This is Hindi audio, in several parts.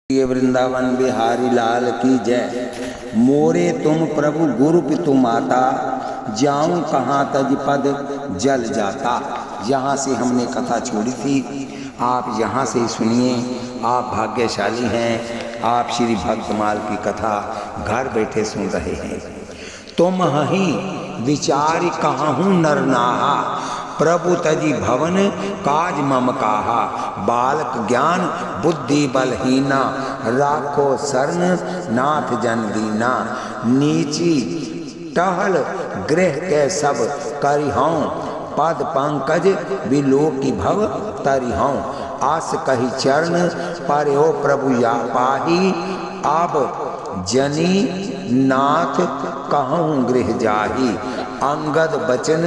ये वृंदावन बिहारी लाल की जय। मोरे तुम प्रभु गुरु पितु माता, जाऊं कहाँ तज पद जल जाता। यहाँ से हमने कथा छोड़ी थी, आप यहाँ से सुनिए। आप भाग्यशाली हैं, आप श्री भक्तमाल की कथा घर बैठे सुन रहे हैं। तुम ही विचार कहाहूँ नर नाहा, प्रभु तजी भवन काज मम काहा। बालक ज्ञान बुद्धि बलहीना, राखो शरण नाथ जन दीना। नीची टहल गृह के सब करिहौं, पद पंकज विलोकी भव तरिहौं। आस कही चरण पर्यो प्रभु या पाही, अब जनी नाथ कहूँ गृह जाही। अंगद बचन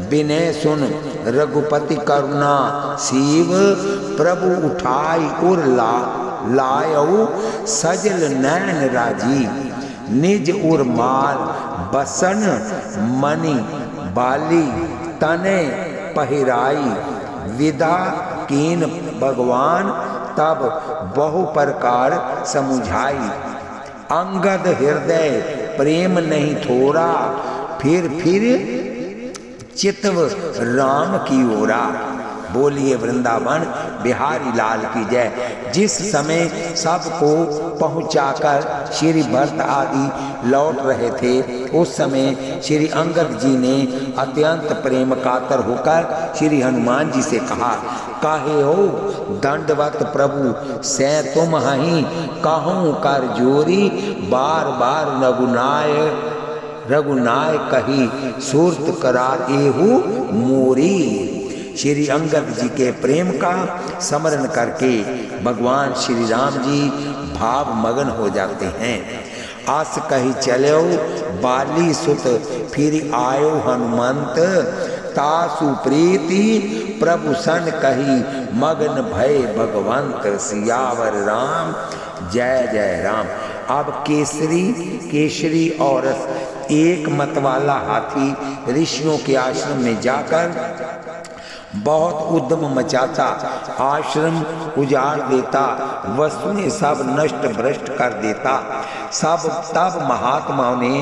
विनय सुन रघुपति करुणा सीव, प्रभु उठाई उर लायऊ सजल नैन राजी। निज उर माल बसन मणि बाली, तने पहिराई विदा कीन भगवान। तब बहु प्रकार समुझाई, अंगद हृदय प्रेम नहीं थोड़ा। फिर चित्तव राम की ओरा। बोलिए वृंदावन बिहारी लाल की जय। जिस समय सबको पहुंचाकर श्री भरत आदि लौट रहे थे, उस समय श्री अंगद जी ने अत्यंत प्रेम कातर होकर श्री हनुमान जी से कहा, काहे हो दंडवत प्रभु से तुम हहीं, कहूँ कर जोरी बार बार रघुनाय कही सूरत करार एहू मोरी। श्री अंगद जी के प्रेम का स्मरण करके भगवान श्री राम जी भाव मगन हो जाते हैं। आस कही चलो बाली सुत, फिर आयो हनुमंत। तासु प्रीति प्रभु सन कही, मगन भय भगवंत। सियावर राम जय जय राम। अब केसरी और एक मतवाला हाथी ऋषियों के आश्रम में जाकर बहुत उद्यम मचाता, आश्रम उजाड़ देता, वस्तुएं सब नष्ट भ्रष्ट कर देता। सब तब महात्माओं ने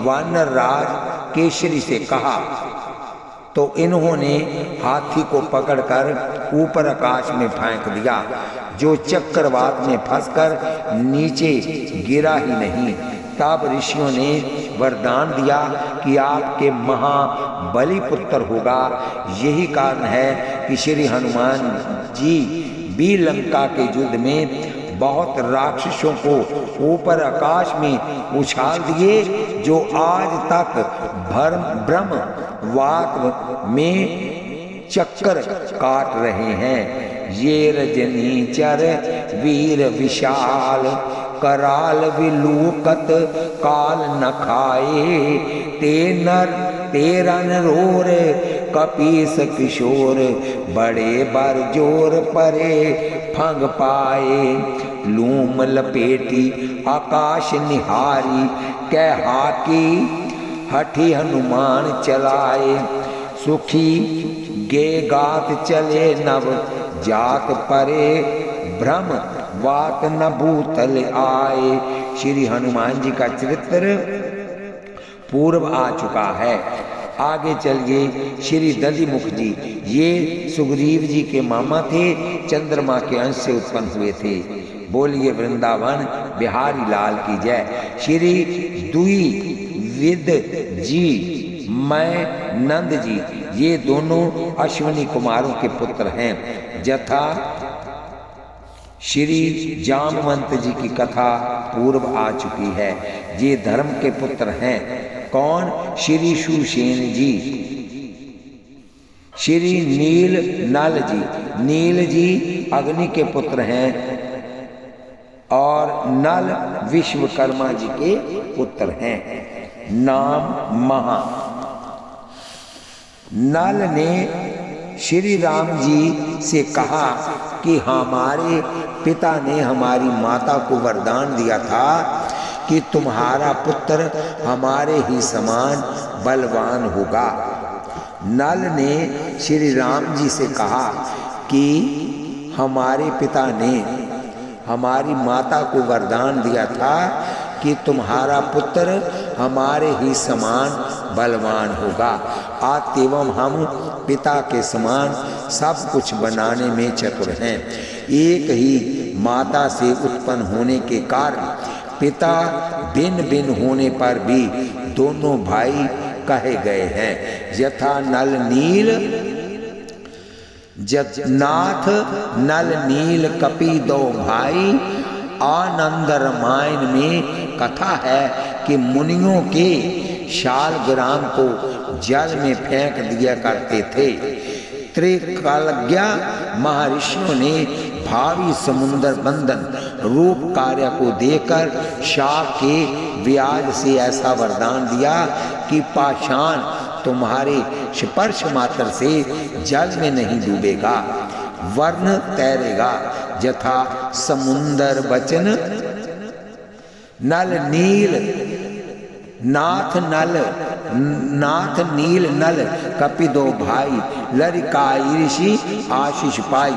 वानर राज केसरी से कहा, तो इन्होंने हाथी को पकड़कर ऊपर आकाश में फेंक दिया, जो चक्रवात में फंसकर नीचे गिरा ही नहीं। तब ऋषियों ने वरदान दिया कि आपके महाबली पुत्र होगा। यही कारण है कि श्री हनुमान जी भी लंका के युद्ध में बहुत राक्षसों को ऊपर आकाश में उछाल दिए, जो आज तक ब्रह्मवात में चक्कर काट रहे हैं। ये रजनीचर वीर विशाल, कराल विलूकत काल न खाए। तेरन रोर कपीस किशोर, बड़े बर जोर परे फंग पाए। लूम लपेटी आकाश निहारी, कह हाकी हठी हनुमान चलाए। सुखी गे गात चले नव जात परे, भ्रम वात न भूतल आए। श्री हनुमान जी का चरित्र पूर्व आ चुका है। आगे चलिए। श्री दधिमुख जी, ये सुग्रीव जी के मामा थे, चंद्रमा के अंश से उत्पन्न हुए थे। बोलिए वृंदावन बिहारी लाल की जय। श्री द्विविद जी, मैं नंद जी, ये दोनों अश्विनी कुमारों के पुत्र हैं। जथा श्री जामवंत जी की कथा पूर्व आ चुकी है। ये धर्म के पुत्र हैं। कौन? श्री सुसेन जी, श्री नील नल जी। नील जी अग्नि के पुत्र हैं और नल विश्वकर्मा जी के पुत्र हैं। नाम महा। नल ने श्री राम जी से कहा कि हमारे पिता ने हमारी माता को वरदान दिया था कि तुम्हारा पुत्र हमारे ही समान बलवान होगा। नल ने श्री राम जी से कहा कि हमारे पिता ने हमारी माता को वरदान दिया था कि तुम्हारा पुत्र हमारे ही समान बलवान होगा। अतएव हम पिता के समान सब कुछ बनाने में चतुर हैं। एक ही माता से उत्पन्न होने के कारण पिता भिन्न भिन्न होने पर भी दोनों भाई कहे गए हैं। यथा नल नील नाथ नल नील कपि दो भाई। आनंद रामायण में कथा है कि मुनियों के शालग्राम को जल में फेंक दिया करते थे। त्रिकालज्ञा महर्षियों ने भावी समुद्र बंधन रूप कार्य को देखकर शाप के व्याज से ऐसा वरदान दिया कि पाषाण तुम्हारे स्पर्श मात्र से जल में नहीं डूबेगा वर्ण तैरेगा। यथा समुंदर वचन नल नील नाथ नील नल कपि दो भाई। लरिकाई ऋषि आशीष पाई।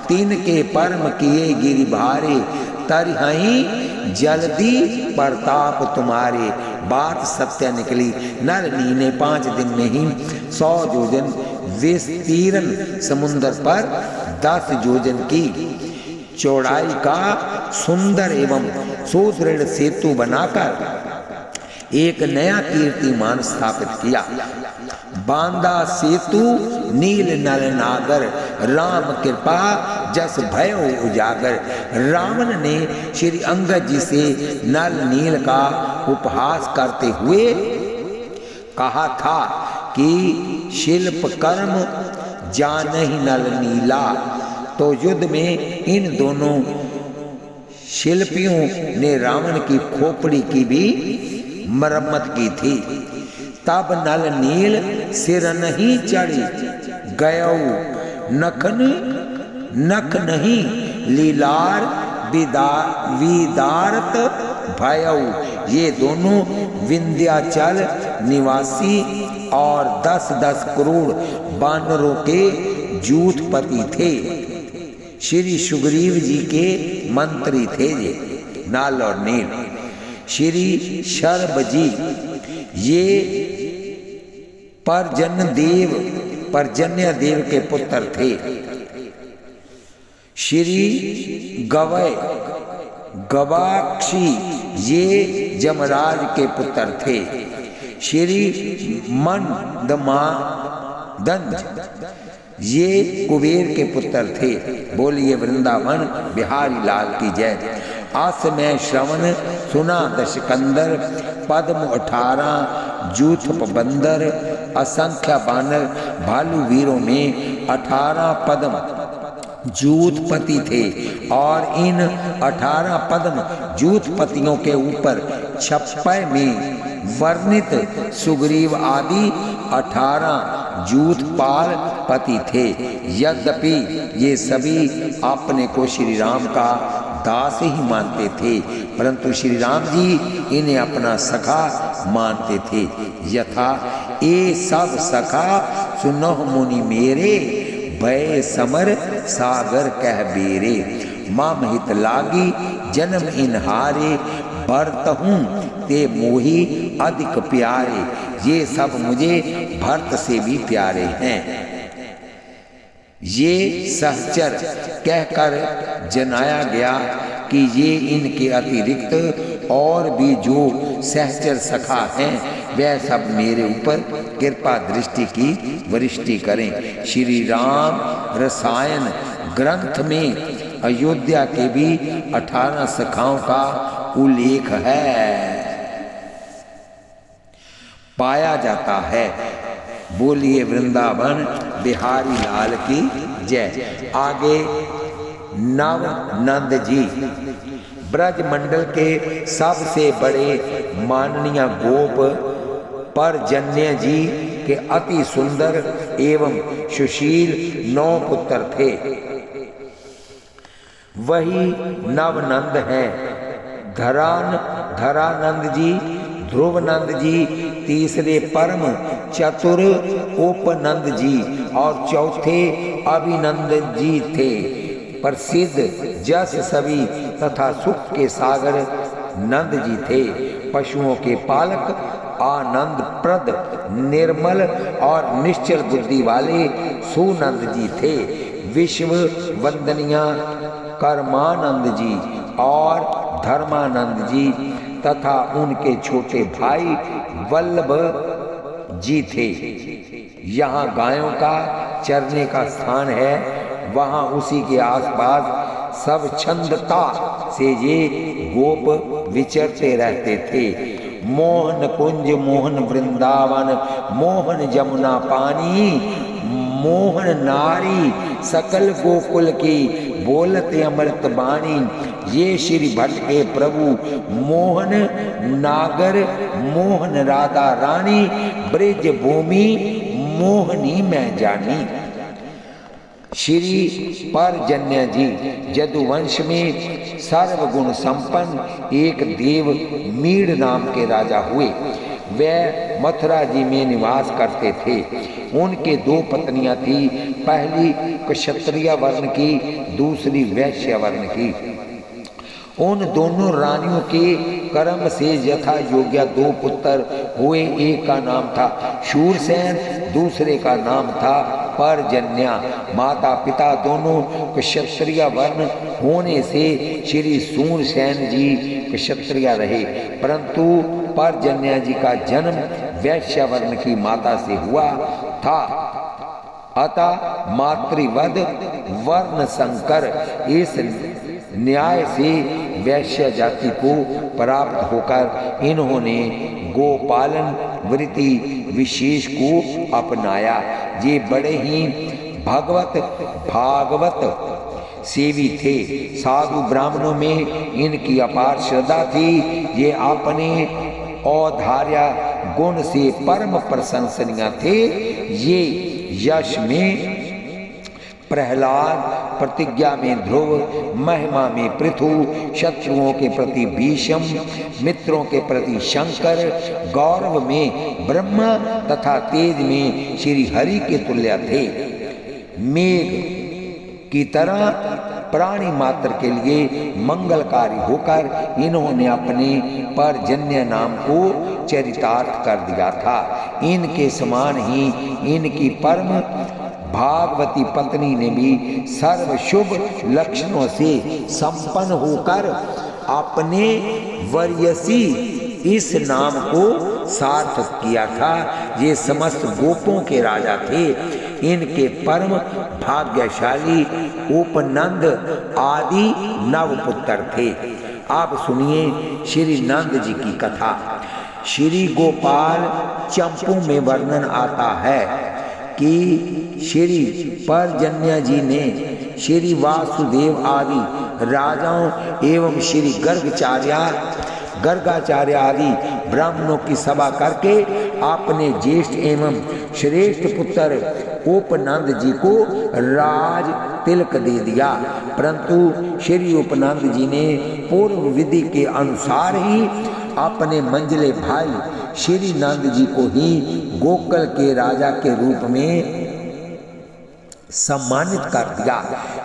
तीन के परम किए गिरि भारे। तरहि जल्दी प्रताप तुम्हारे। बात सत्य निकली। नल नी ने 5 दिन में ही 100 योजन विस्तीर्ण समुद्र पर 10 योजन की चौड़ाई का सुंदर एवं सुदृढ़ सेतु बनाकर एक नया कीर्तिमान स्थापित किया। बांदा सेतु नील नल नागर। राम कृपा जस भयो उजागर। रावण ने श्री अंगद जी से नल नील का उपहास करते हुए कहा था कि शिल्प कर्म जानहि नल नीला। तो युद्ध में इन दोनों शिल्पियों ने रावण की खोपड़ी की भी मरम्मत की थी। तब नल नील सिर नहीं चढ़ी गयो नख नहीं लीलार विदारत भयऊ। ये दोनों विंध्याचल निवासी और 10-10 करोड़ बानरों के जूथपति थे। श्री सुग्रीव जी के मंत्री थे ये नल और नील। श्री शर्ब जी ये पर्जन्य देव के पुत्र थे। श्री गवाक्षी ये जमराज के पुत्र थे। श्री मंदमादंज ये कुबेर के पुत्र थे। बोलिए वृंदावन बिहारी लाल की जय। आस में श्रवण सुना दशकंदर। पद्म 18 जूथ बंदर। असंख्य बानर भालू वीरों में 18 पद्म जूथपति थे। और इन 18 पद्म जूथपतियों के ऊपर 56 में वर्णित सुग्रीव आदि 18 जूथपाल पति थे। यद्यपि ये सभी अपने को श्री राम का दास ही मानते थे, परंतु श्री राम जी इन्हें अपना सखा मानते थे। यथा ए सब सखा सुनो मुनि मेरे। भय समर सागर कह बेरे। माम हित लागी जन्म इनहारे। भरतहूँ ते मोही अधिक प्यारे। ये सब मुझे भरत से भी प्यारे हैं। ये सहचर कहकर जनाया गया कि ये इनके अतिरिक्त और भी जो सहचर सखा हैं वह सब मेरे ऊपर कृपा दृष्टि की वृष्टि करें। श्री राम रसायन ग्रंथ में अयोध्या के भी 18 सखाओं का उल्लेख है पाया जाता है। बोलिए वृंदावन बिहारी लाल की जय। आगे नव नंद जी ब्रज मंडल के सबसे बड़े माननीय गोप परजन्य जी के अति सुंदर एवं सुशील 9 पुत्र थे। वही नवनंद हैं। धरानंद जी, ध्रुवनंद जी, तीसरे परम चतुर उपनंद जी और चौथे अभिनंदन जी थे। प्रसिद्ध जस सभी तथा सुख के सागर नंद जी थे। पशुओं के पालक, आनंद प्रद, निर्मल और निश्चल बुद्धि वाले सुनंद जी थे। विश्व वंदनीय कर्मानंद जी और धर्मानंद जी तथा उनके छोटे भाई वल्लभ जी थे। यहाँ गायों का चरने का स्थान है, वहाँ उसी के आसपास सब छंदता से ये गोप विचरते रहते थे। मोहन कुंज मोहन वृंदावन, मोहन जमुना पानी, मोहन नारी सकल गोकुल की बोलते अमृत बाणी। ये श्री भट्ट के प्रभु मोहन नागर, मोहन राधा रानी, ब्रज भूमि मोहनी मैं जानी। श्री परजन्य जी यदुवंश में सर्वगुण संपन्न एक देव मीड़ नाम के राजा हुए। वह मथुरा जी में निवास करते थे। उनके दो पत्नियां थी, पहली क्षत्रिय वर्ण की, दूसरी वैश्य वर्ण की। उन दोनों रानियों के कर्म से यथा योग्य दो पुत्र हुए। एक का नाम था शूरसेन, दूसरे का नाम था परजन्या। माता पिता दोनों क्षत्रिय वर्ण होने से श्री शूरसेन जी क्षत्रिय रहे, परंतु परजन्या जी का जन्म वैश्य वर्ण की माता से हुआ था। अतः मातृवध वर्ण संकर इस न्याय से वैश्य जाति को प्राप्त होकर इन्होंने गोपालन वृत्ति विशेष को अपनाया। ये बड़े ही भागवत सेवी थे। साधु ब्राह्मणों में इनकी अपार श्रद्धा थी। ये अपने औदार्य गुण से परम प्रशंसनीय थे। ये यश में प्रहलाद, प्रतिज्ञा में ध्रुव, महिमा में पृथु, शत्रुओं के प्रति भीष्म, मित्रों के प्रति शंकर, गौरव में ब्रह्मा तथा तेज में श्री हरि के तुल्य थे। मेघ की तरह प्राणी मात्र के लिए मंगलकारी होकर इन्होंने अपने परजन्य नाम को चरितार्थ कर दिया था। इनके समान ही इनकी परम भागवती पत्नी ने भी सर्व शुभ लक्षणों से संपन्न होकर अपने वरीयसी इस नाम को सार्थक किया था। ये समस्त गोपों के राजा थे। इनके परम भाग्यशाली उपनंद आदि नवपुत्र थे। आप सुनिए श्री नंद जी की कथा। श्री गोपाल चंपू में वर्णन आता है कि श्री परजन्य जी ने श्री वासुदेव आदि राजाओं एवं श्री गर्गाचार्य आदि ब्राह्मणों की सभा करके अपने ज्येष्ठ एवं श्रेष्ठ पुत्र उपनंद जी को राज तिलक दे दिया। परंतु श्री उपनंद जी ने पूर्व विधि के अनुसार ही अपने मंझले भाई श्री नंद जी को ही गोकुल के राजा के रूप में सम्मानित कर दिया।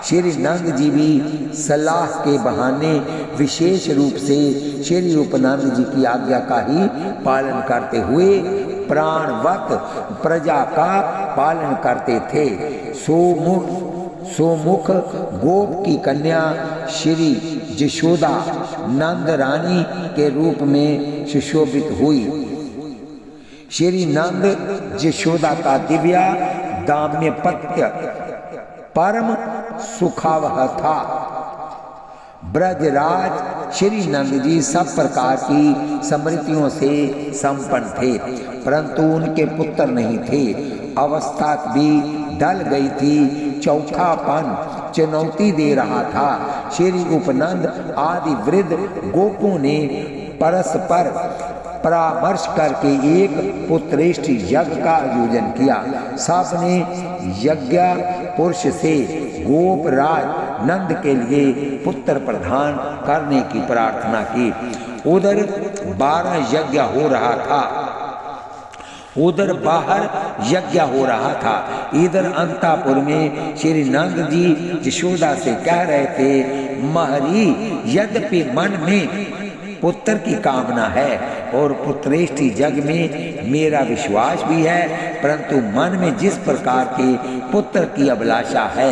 श्री नंद जी भी सलाह के बहाने विशेष रूप से श्री उपनंद जी की आज्ञा का ही पालन करते हुए प्राणवत प्रजा का पालन करते थे। सोमुख गोप की कन्या श्री यशोदा नंद रानी के रूप में सुशोभित हुई। श्री नंद यशोदा का दिव्या दाम्यपत्य परम सुखावह था। ब्रजराज श्री नंद जी सब प्रकार की समृद्धियों से संपन्न थे, परंतु उनके पुत्र नहीं थे। अवस्था भी ढल गई थी। चौथापन चुनौती दे रहा था। श्री उपनंद आदि वृद्ध गोपों ने परस्पर परामर्श करके एक पुत्रेष्टि यज्ञ का आयोजन किया। सबने यज्ञ पुरुष से गोपराज नंद के लिए पुत्र प्रदान करने की प्रार्थना की। उधर 12 यज्ञ हो रहा था। उधर बाहर यज्ञ हो रहा था। इधर अंतापुर में श्री नंद जी यशोदा से कह रहे थे, महरी, यद्यपि मन में पुत्र की कामना है और पुत्रेष्टि जग में मेरा विश्वास भी है, परंतु मन में जिस प्रकार के पुत्र की अभिलाषा है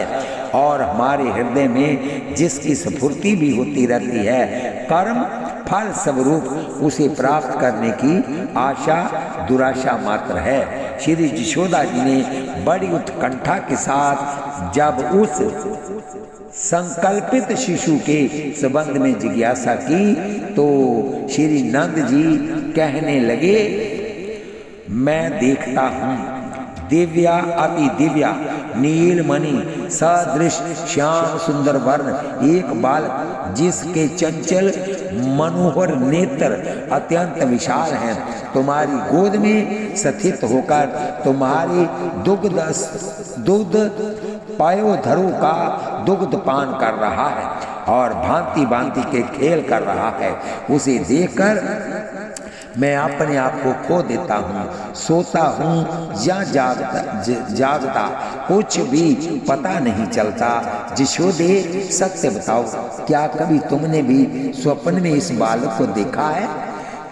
और हमारे हृदय में जिसकी स्फूर्ति भी होती रहती है, कर्म फल स्वरूप उसे प्राप्त करने की आशा दुराशा मात्र है। श्री यशोदा जी ने बड़ी उत्कंठा के साथ जब उस संकल्पित शिशु के संबंध में जिज्ञासा की तो श्री नंद जी कहने लगे, मैं देखता हूँ दिव्या अति दिव्या नीलमणि सदृश श्याम सुंदर वर्ण एक बालक, जिसके चंचल मनोहर नेत्र अत्यंत विशाल हैं, तुम्हारी गोद में स्थित होकर तुम्हारे दुग्ध पायोधरों का दुग्ध पान कर रहा है और भांति भांति के खेल कर रहा है। उसे देखकर मैं अपने आप को खो देता हूँ, सोता हूँ या जागता कुछ भी पता नहीं चलता। यशोदे, सत्य बताओ, क्या कभी तुमने भी स्वप्न में इस बालक को देखा है?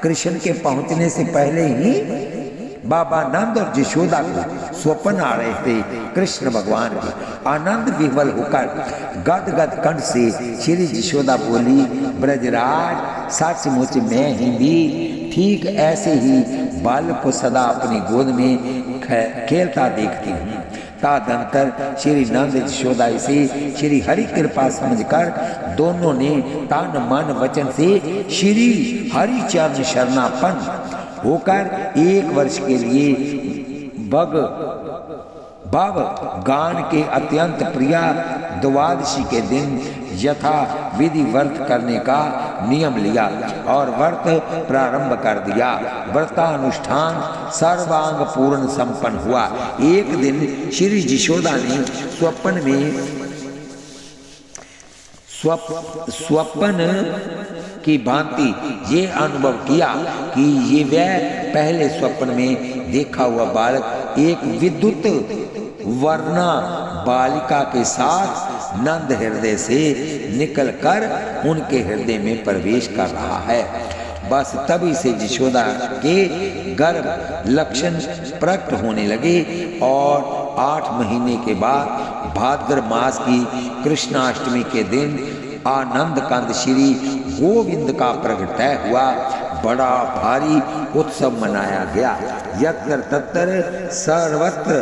कृष्ण के पहुँचने से पहले ही बाबा नंद और यशोदा को स्वप्न आ रहे थे। कृष्ण भगवान के आनंद विह्वल होकर गदगद कंठ से श्री यशोदा बोली, ब्रजराज, सचमुच मैं ही भी ठीक ऐसे ही बालक को सदा अपनी गोद में खेलता देखती हूँ। तदंतर श्री नंद यशोदा से श्री हरि कृपा समझकर दोनों ने तन मन वचन से श्री हरि चरण शरणापन्न होकर 1 वर्ष के लिए भव गान के अत्यंत प्रिया द्वादशी के दिन यथा विधि व्रत करने का नियम लिया और व्रत प्रारंभ कर दिया। व्रतानुष्ठान सर्वांग पूर्ण संपन्न हुआ। एक दिन श्री यशोदा ने स्वप्न की भांति ये अनुभव किया कि ये वह पहले स्वप्न में देखा हुआ बालक एक विद्युत वर्णा बालिका के साथ नंद हृदय से निकलकर उनके हृदय में प्रवेश कर रहा है। बस तभी से यशोदा के गर्भ लक्षण प्रकट होने लगे और 8 महीने के बाद भाद्र मास की कृष्णाष्टमी के दिन आनंद कंद श्री गोविंद का प्रगटय हुआ। बड़ा भारी उत्सव मनाया गया। यत्र तत्र सर्वत्र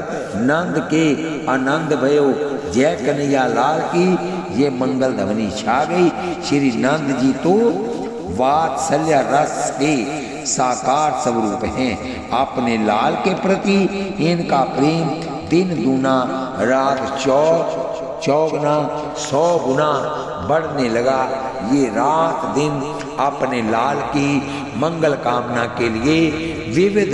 नंद के आनंद भयो, जय कन्हैया लाल की ये मंगल ध्वनि छा गई। श्री नंद जी तो वात्सल्य रस के साकार स्वरूप हैं। अपने लाल के प्रति इनका प्रेम दिन दूना रात चौगुना 100 गुना बढ़ने लगा। ये रात दिन अपने लाल की मंगल कामना के लिए विविध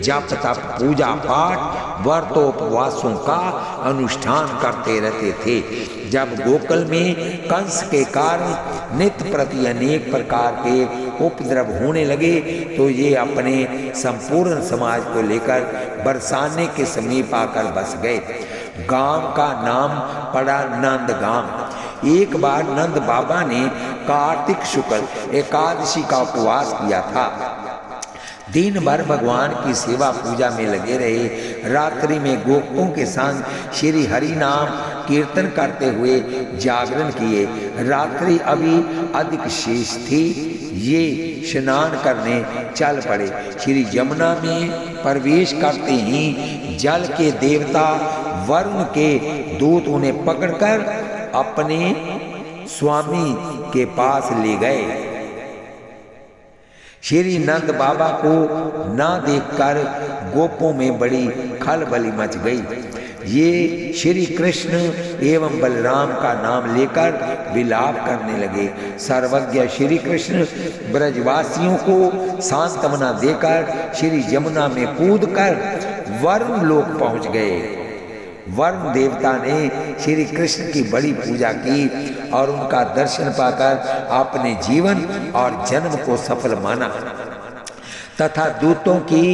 जप तप पूजा पाठ व्रतोपवासों का अनुष्ठान करते रहते थे। जब गोकुल में कंस के कारण नित्य प्रति अनेक प्रकार के उपद्रव होने लगे तो ये अपने संपूर्ण समाज को लेकर बरसाने के समीप आकर बस गए। गांव का नाम पड़ा नंद गांव। एक बार नंद बाबा ने कार्तिक शुक्ल एकादशी का उपवास किया था। दिन भर भगवान की सेवा पूजा में लगे रहे। रात्रि में गोपों के संग श्री हरि नाम कीर्तन करते हुए जागरण किए। रात्रि अभी अधिक शेष थी। ये स्नान करने चल पड़े। श्री यमुना में प्रवेश करते ही जल के देवता वरुण के दूत उन्हें पकड़कर अपने स्वामी के पास ले गए। श्री नंद बाबा को ना देखकर गोपों में बड़ी खलबली मच गई। ये श्री कृष्ण एवं बलराम का नाम लेकर विलाप करने लगे। सर्वज्ञ श्री कृष्ण ब्रजवासियों को सांत्वना देकर श्री यमुना में कूदकर वरुण लोक पहुंच गए। वरुण देवता ने श्री कृष्ण की बड़ी पूजा की और उनका दर्शन पाकर अपने जीवन और जन्म को सफल माना। तथा दूतों की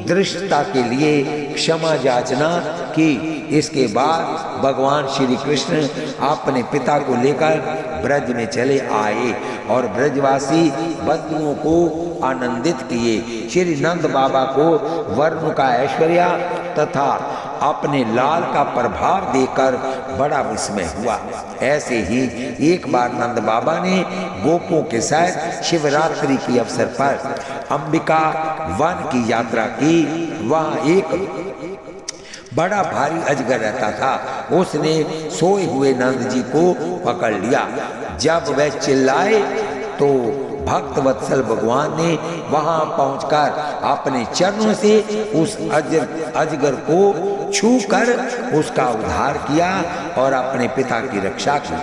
दृष्टता के लिए क्षमा याचना की। इसके बाद भगवान श्री कृष्ण अपने पिता को लेकर ब्रज में चले आए और ब्रजवासी बंधुओं को आनंदित किए। श्री नंद बाबा को वर्ण का ऐश्वर्य तथा अपने लाल का प्रभाव देखकर बड़ा विस्मय हुआ। ऐसे ही एक बार नंद बाबा ने गोपों के साथ शिवरात्रि के अवसर पर अंबिका वन की यात्रा की। वहाँ एक बड़ा भारी अजगर रहता था। उसने सोए हुए नंद जी को पकड़ लिया। जब वह चिल्लाए तो भक्त वत्सल भगवान ने वहां पहुंचकर अपने चरणों से उस अजगर को छूकर उसका उद्धार किया और अपने पिता की रक्षा की।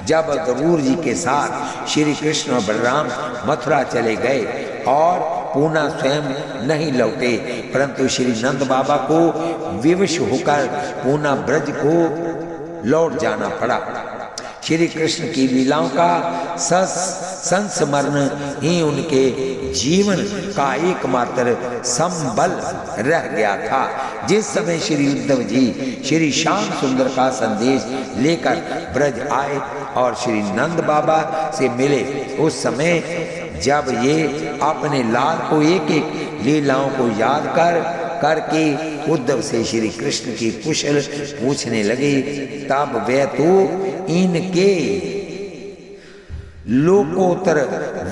जब गरुड़ जी के साथ श्री कृष्ण और बलराम मथुरा चले गए और पुनः स्वयं नहीं लौटे, परंतु श्री नंद बाबा को विवश होकर पुनः ब्रज को लौट जाना पड़ा। श्री कृष्ण की लीलाओं का संस्मरण ही उनके जीवन का एकमात्र संबल रह गया था। जिस समय श्री उद्धव जी श्री श्याम सुंदर का संदेश लेकर ब्रज आए और श्री नंद बाबा से मिले, उस समय जब ये अपने लाल को एक एक लीलाओं को याद करके उद्धव से श्री कृष्ण की कुशल पूछने लगे, तब वे तो इनके लोकोत्तर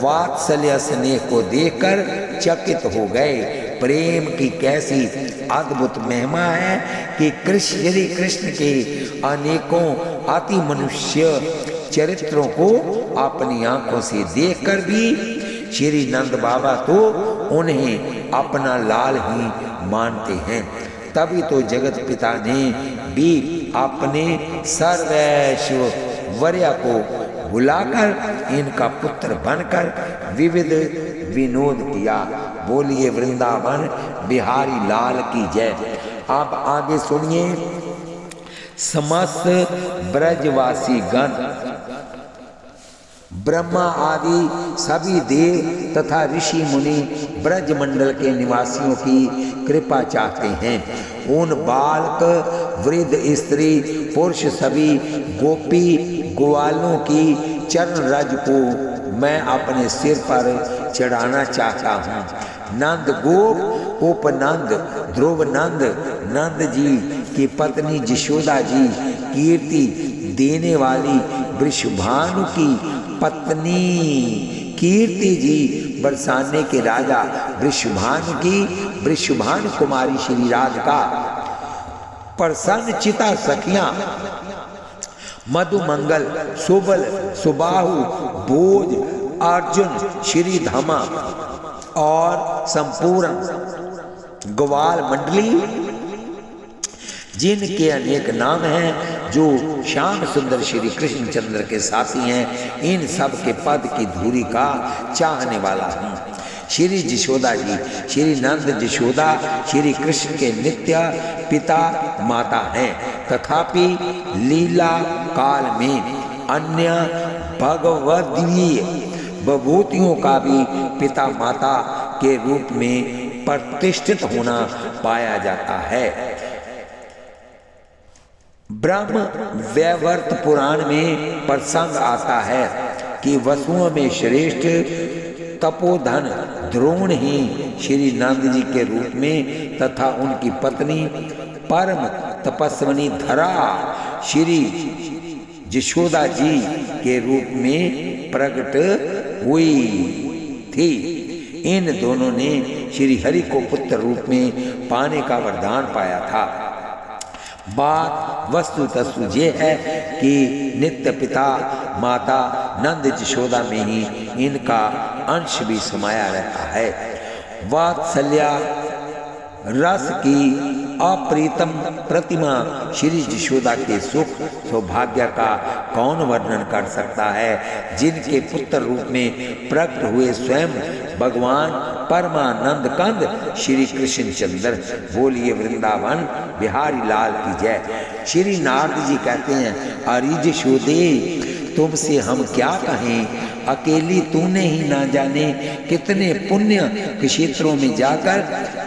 वात्सल्य स्नेह को देखकर चकित हो गए। प्रेम की कैसी अद्भुत महिमा है कि श्री कृष्ण के अनेकों अति मनुष्य चरित्रों को अपनी आंखों से देखकर भी श्री नंद बाबा तो उन्हें अपना लाल ही मानते हैं। तभी तो जगत पिता ने भी अपने सर्वैश्वर्य को बुलाकर इनका पुत्र बनकर विविध विनोद किया। बोलिए वृंदावन बिहारी लाल की जय। आप आगे सुनिए। समस्त ब्रजवासी गण ब्रह्मा आदि सभी देव तथा ऋषि मुनि ब्रज मंडल के निवासियों की कृपा चाहते हैं। उन बालक वृद्ध स्त्री पुरुष सभी गोपी ग्वालों की चरण रज को मैं अपने सिर पर चढ़ाना चाहता हूँ। नंद गोप उपनंद ध्रुव नंद नंद जी की पत्नी यशोदा जी, कीर्ति देने वाली वृषभानु की पत्नी कीर्ति जी, बरसाने के राजा वृषभानु की वृषभानु कुमारी श्री राधिका, प्रसन्न चिता सखियां मधुमंगल सुबल सुबाहु भोज अर्जुन श्री धामा और संपूर्ण ग्वाल मंडली जिनके अनेक नाम हैं, जो श्याम सुंदर श्री कृष्ण चंद्र के साथी हैं, इन सब के पद की धूरी का चाहने वाला हूँ। श्री यशोदा जी श्री नंद यशोदा श्री कृष्ण के नित्य पिता माता हैं, तथापि लीला काल में अन्य भगवदीय विभूतियों का भी पिता माता के रूप में प्रतिष्ठित होना पाया जाता है। ब्रह्म वैवर्त पुराण में प्रसंग आता है कि वसुओं में श्रेष्ठ तपोधन द्रोण ही श्री नंद जी के रूप में तथा उनकी पत्नी परम तपस्विनी धरा श्री यशोदा जी के रूप में प्रकट हुई थी। इन दोनों ने श्री हरि को पुत्र रूप में पाने का वरदान पाया था। बात वस्तुतः ये है कि नित्य पिता माता नंद यशोदा में ही इनका अंश भी समाया रहता है। वात्सल्य रस की अप्रीतम प्रतिमा श्री यशोदा के सुख सौभाग्य का कौन वर्णन कर सकता है, जिनके पुत्र रूप में प्रकट हुए स्वयं भगवान परमानंद कंद श्री कृष्ण चंद्र। बोलिए वृंदावन बिहारी लाल की जय। श्री नारद जी कहते हैं, अरे यशोदे तुमसे हम क्या कहें, अकेली तूने ही ना जाने कितने पुण्य क्षेत्रों में जाकर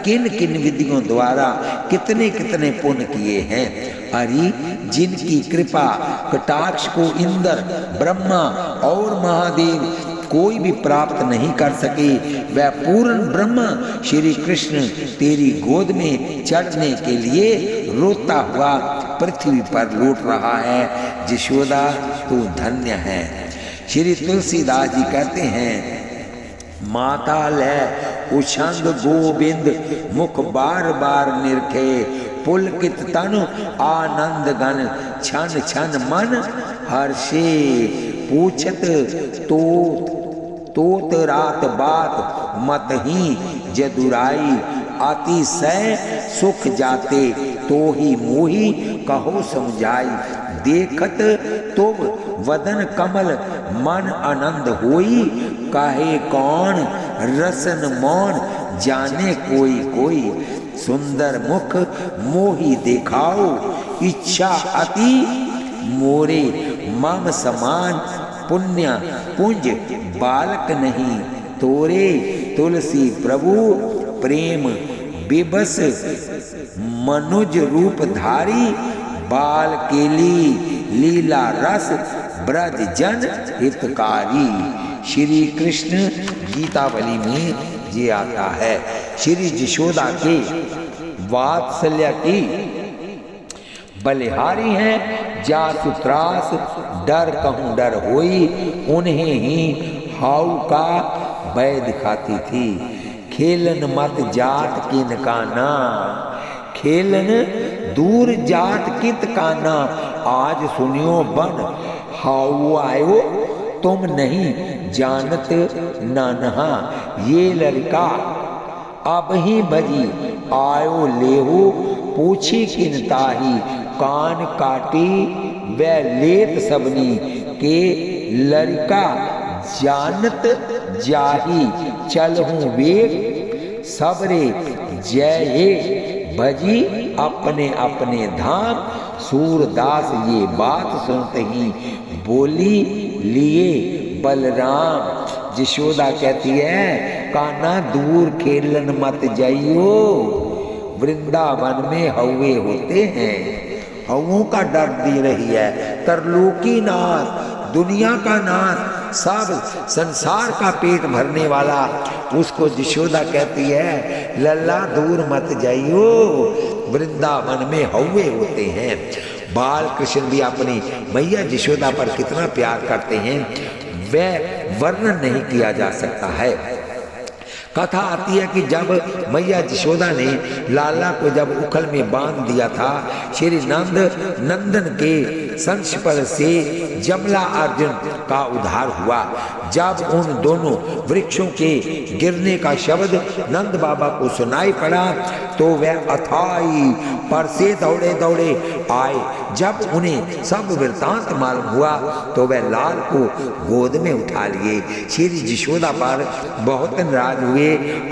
किन किन विधियों द्वारा कितने कितने पुण्य किए हैं। अरे जिनकी कृपा कटाक्ष को इंद्र, ब्रह्मा और महादेव कोई भी प्राप्त नहीं कर सके, वह पूर्ण ब्रह्म श्री कृष्ण तेरी गोद में चढ़ने के लिए रोता हुआ पृथ्वी पर लौट रहा है। यशोदा तू धन्य है। श्री तुलसीदास जी कहते हैं, माता ले उछंग गोविंद मुख बार बार निरखे, पुलकित तनु आनंद गण छन छन मन हर्षे, पूछत तोत रात बात मत ही जदुराई, अतिशय सुख जाते तो ही मोही कहो समझाई, देखत तुम वदन कमल मन आनंद होई, काहे कौन रसन मौन जाने कोई कोई, सुंदर मुख मोही दिखाओ इच्छा अति मोरे, मम समान पुण्य पुंज बालक नहीं तोरे, तुलसी प्रभु प्रेम बिबस मनुज रूप धारी, बाल केली लीला रस ब्रज जन हितकारी। श्री कृष्ण गीतावली में ये आता है। श्री यशोदा के वात्सल्य की बलिहारी हैं, जासु त्रास डर कहूँ डर होई, उन्हें ही हाउ का भय दिखाती थी, खेलन मत जात किन का ना, खेलन दूर जात कित का ना, आज सुनियो बन हाउ आयो तुम नहीं जानत नानहा, ये लड़का अब ही भजी आयो लेहू, पूछी किन ताही कान काटी व लेत सबनी, के लड़का जानत जाही चलहूँ वेग, सबरे जय भजी अपने अपने धाम, सूरदास ये बात सुनते ही बोली लिए बलराम। यशोदा कहती है, कान्हा दूर खेलन मत जाइयो, वृंदावन में हौवे होते हैं, हवों का डर दे रही है। तरलोकी नाथ, दुनिया का नाथ, सब संसार का पेट भरने वाला, उसको यशोदा कहती है, लल्ला दूर मत जाइयो, वृंदावन में हौवे होते हैं। बाल कृष्ण भी अपनी मैया यशोदा पर कितना प्यार करते हैं, वह वर्णन नहीं किया जा सकता है। कथा आती है कि जब मैया यशोदा ने लाला को जब उखल में बांध दिया था, श्री नंदन के संस्पर्श से जमला अर्जुन का उद्धार हुआ। जब उन दोनों वृक्षों के गिरने का शब्द नंद बाबा को सुनाई पड़ा तो वह अथाई पर से दौड़े दौड़े आए। जब उन्हें सब वृतांत मालूम हुआ तो वह लाल को गोद में उठा लिए। श्री यशोदा पर बहुत नाराज हुए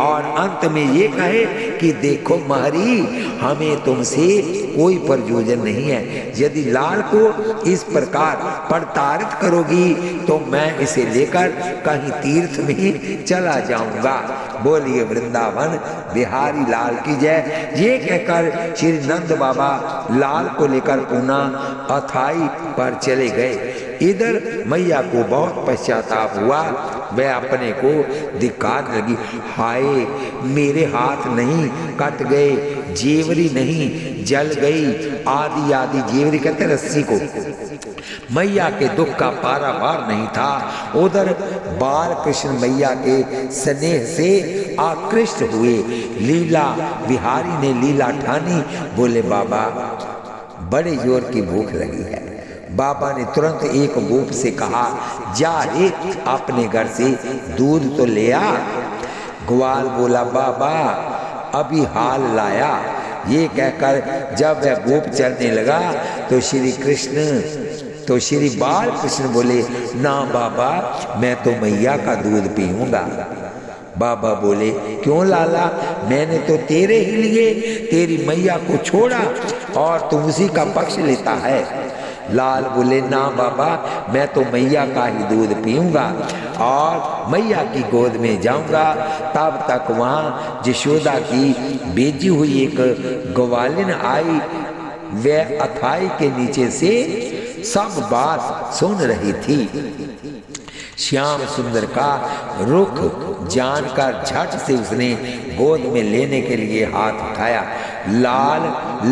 और अंत में ये कहे कि देखो महरी, हमें तुमसे कोई प्रयोजन नहीं है, यदि लाल को इस प्रकार प्रताड़ित करोगी तो मैं इसे लेकर कहीं तीर्थ में चला जाऊंगा। बोलिए वृंदावन बिहारी लाल की जय। ये कहकर श्री नंद बाबा लाल को लेकर पुनः अथाई पर चले गए। इधर मैया को बहुत पश्चाताप हुआ, वह अपने को धिक्कार लगी, हाय मेरे हाथ नहीं कट गए, जेवरी नहीं जल गई, आदि आदि जेवरी कहते रस्सी को। मैया के दुख का पारावार नहीं था। उधर बाल कृष्ण मैया के स्नेह से आकृष्ट हुए। लीला बिहारी ने लीला ठानी, बोले बाबा बड़े जोर की भूख लगी है। बाबा ने तुरंत एक गोप से कहा, जा रे अपने घर से दूध तो ले आ। ग्वाल बोला, बाबा अभी हाल लाया। ये कहकर जब वह गोप चलने लगा तो श्री बाल कृष्ण बोले, ना बाबा मैं तो मैया का दूध पीऊंगा। बाबा बोले, क्यों लाला, मैंने तो तेरे ही लिए तेरी मैया को छोड़ा और तुम उसी का पक्ष लेता है। लाल बोले ना बाबा, मैं तो मैया का ही दूध पीऊँगा और मैया की गोद में जाऊँगा। तब तक वहाँ यशोदा की बेची हुई एक ग्वालिन आई। वह अथाई के नीचे से सब बात सुन रही थी। श्याम सुंदर का रुख जानकर झट से उसने गोद में लेने के लिए हाथ उठाया। लाल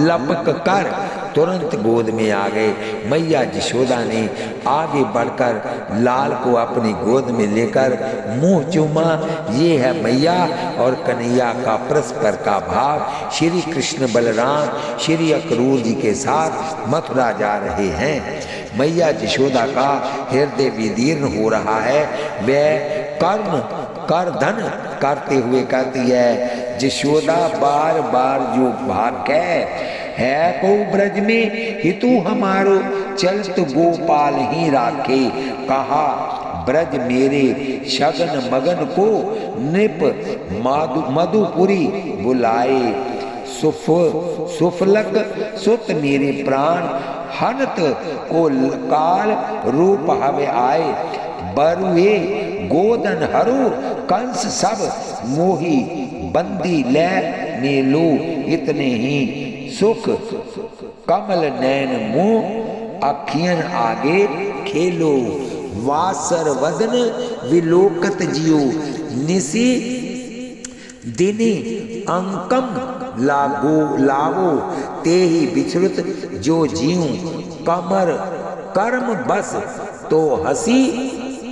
लपक कर तुरंत गोद में आ गए। मैया यशोदा ने आगे बढ़कर लाल को अपनी गोद में लेकर मुंह चूमा। ये है मैया और कन्हैया का परस्पर का भाव। श्री कृष्ण बलराम श्री अक्रूर जी के साथ मथुरा जा रहे हैं। मैया यशोदा का हृदय विदीर्ण हो रहा है। वह करधन करते हुए कहती है, यशोदा बार बार जो भाग्य है को ब्रज में हितु हमारो, चलत गोपाल ही राखे। कहा ब्रज मेरे शगन मगन को, नृप मधुपुरी बुलाए। सुफलक सुत मेरे प्राण, हनत को काल रूप हवे आए। बरुए गोदन हरु कंस सब, मोही बंदी ले नीलू। इतने ही सुख कमल नैन मुँह, अखियन आगे खेलो। वासर वदन विलोकत जियो, निसी दिनी अंकम लावो। ते ही विचरुत जो जीव, कमर कर्म बस तो हसी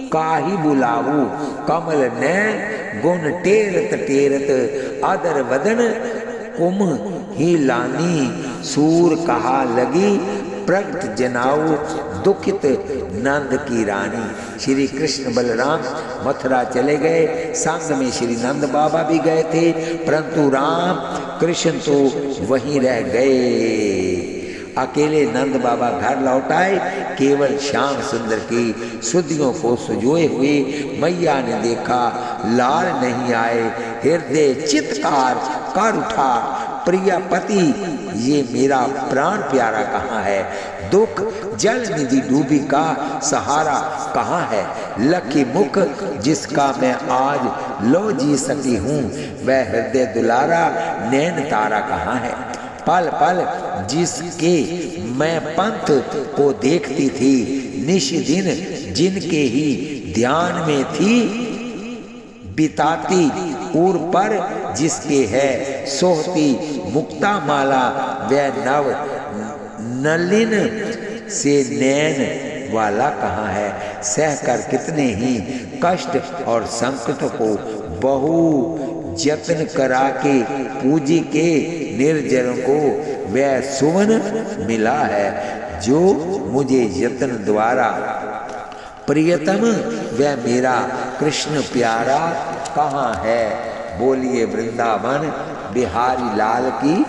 काही बुलावो। कमल ने गुण टेरत टेरत, अदर वदन कुम ही लानी। सूर कहा लगी प्रगट जनाओ, दुखित नंद की रानी। श्री कृष्ण बलराम मथुरा चले गए। संग में श्री नंद बाबा भी गए थे, परंतु राम कृष्ण तो वहीं रह गए। अकेले नंद बाबा घर लौट आए। केवल श्याम सुंदर की सुधियों को सुजोए हुए मैया ने देखा लाल नहीं आए। हृदय चित्कार कर उठा, प्रिय पति ये मेरा प्राण प्यारा कहाँ है? दुख जल निधि डूबी का सहारा कहाँ है? लकी मुख जिसका मैं आज लो जी सकी हूँ, वह हृदय दुलारा नैन तारा कहाँ है? पल पल जिसके मैं पंथ को देखती थी, निश दिन जिनके ही ध्यान में थी बिताती, उर पर जिसके है सोहती मुक्ता माला, वह नव नलिन से नैन वाला कहाँ है? सहकर कितने ही कष्ट और संकट को बहु जतन करा के पूजी के निर्जन को वह सुवन मिला है, जो मुझे यत्न द्वारा प्रियतम वह मेरा कृष्ण प्यारा कहाँ है? बोलिए वृंदावन बिहारी लाल की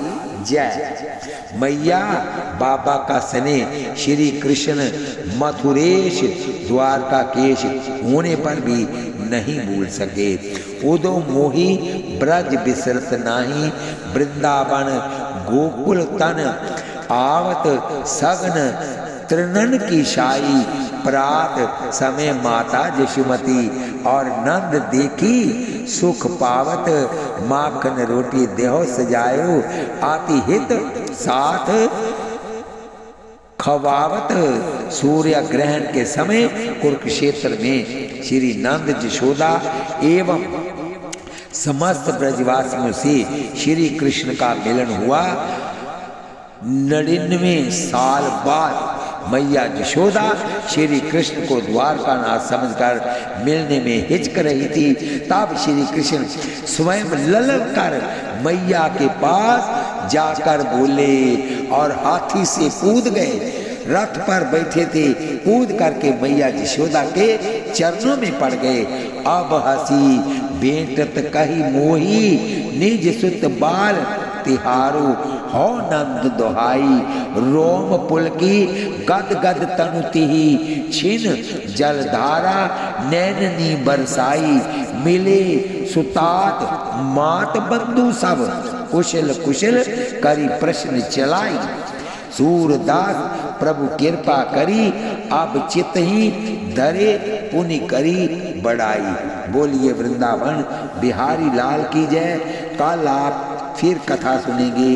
जय। मैया बाबा का सने श्री कृष्ण मथुरेश द्वारकाकेश होने पर भी नहीं भूल सके। उदो मोही ब्रज बिसरत नाही, वृंदावन गोकुल तन आवत सगन त्रिनन की शाही। प्रात समय माता यशोमती और नंद देखी सुख पावत, माखन रोटी देहो सजायो, आति हित साथ खवावत। सूर्य ग्रहण के समय कुरुक्षेत्र में श्री नंद यशोदा एवं समस्त ब्रजवासियों से श्री कृष्ण का मिलन हुआ। 99 साल बाद मैया यशोदा श्री कृष्ण को द्वारकानाथ समझकर मिलने में हिचक रही थी। तब श्री कृष्ण स्वयं ललक कर मैया के पास जाकर बोले और हाथी से कूद गए। रथ पर बैठे थे, कूद करके मैया यशोदा के चरणों में पड़ गए। अब हसी बेटत कही मोही, निज सुत बाल तिहारो, हो नंद दोहाई। रोम पुलकी गद गद तनु तिहि, छिन जलधारा नैननी बरसाई। मिले सुतात मात बंधु सब, कुशल कुशल करी प्रश्न चलाई। सूरदास प्रभु कृपा करी, अब चित ही धरे पुनि करी बड़ाई। बोलिए वृंदावन बिहारी लाल की जय। कल आप फिर कथा सुनेंगे।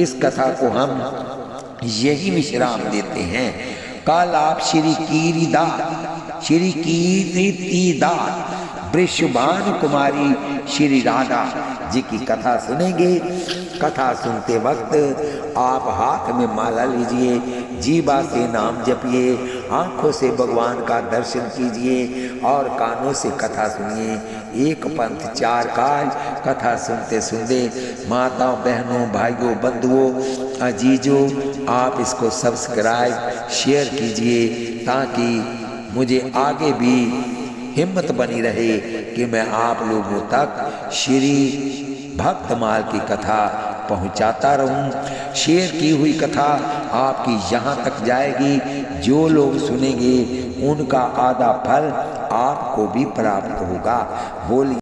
इस कथा को हम यही विश्राम देते हैं। कल आप श्री कीर्तिदा वृषभानु कुमारी श्री राधा जी की कथा सुनेंगे। कथा सुनते वक्त आप हाथ में माला लीजिए, जीवा से नाम जपिए, आंखों से भगवान का दर्शन कीजिए और कानों से कथा सुनिए। एक पंथ चार काज। कथा सुनते सुनते माताओं, बहनों, भाइयों, बंधुओं, अजीजों, आप इसको सब्सक्राइब शेयर कीजिए ताकि मुझे आगे भी हिम्मत बनी रहे कि मैं आप लोगों तक श्री भक्तमाल की कथा पहुंचाता रहूं। शेयर की हुई कथा आपकी यहाँ तक जाएगी। जो लोग सुनेंगे उनका आधा फल आपको भी प्राप्त होगा। बोलिए।